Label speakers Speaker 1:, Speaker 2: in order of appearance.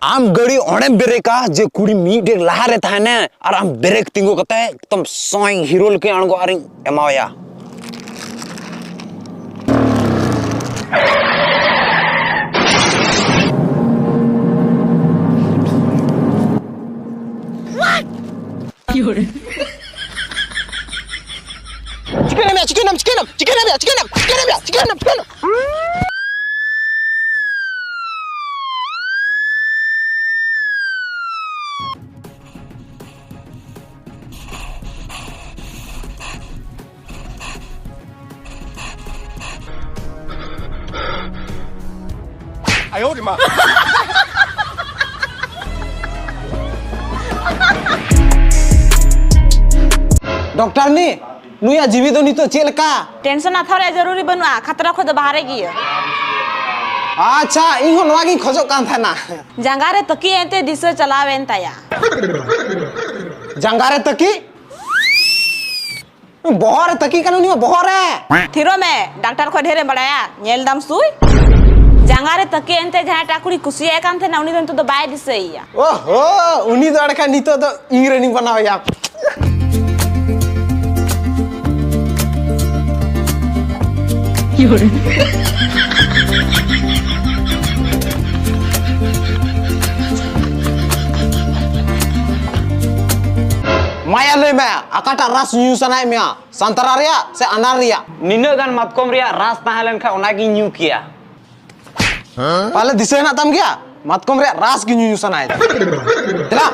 Speaker 1: आम गड़ी ओणे ब्रेका जे कुड़ी मीट एक लहारे था ने और आम ब्रेक तिंगो कते एकदम सोइंग हीरो लके अणगो आरिंग एमावया चिकन哎呦我的妈डॉक्टर ने नुया जीवी दो नितो चेल का
Speaker 2: टेंशन अथरे जरूरी बनुआ खतरा खुद बाहरे गियो
Speaker 1: अच्छा इहो नवागी खोजो कान था ना
Speaker 2: जंगारे तकी एते दिसो चलावेन ताया
Speaker 1: जंगारे तकी बहर तकी कानु नियो बहर
Speaker 2: थिरो में डॉक्टर को ढेरे बड़ाया नेल दम सुई जंगारे तकी एते जहा टाकुड़ी कुसिया कान थे ना उनी तो बाय दिसैया
Speaker 1: ओहो उनी तो अड़का नितो तो इंग्रेनी बनाओ या माया ले में अकाटा रस न्यू सनाय में संतरा रिया से अनार रिया निना गान मतकम रिया रस ताहलन खा ओनागी न्यू किया पाले दिसे ना तम गया मतकम रिया रस की न्यू सनाय चला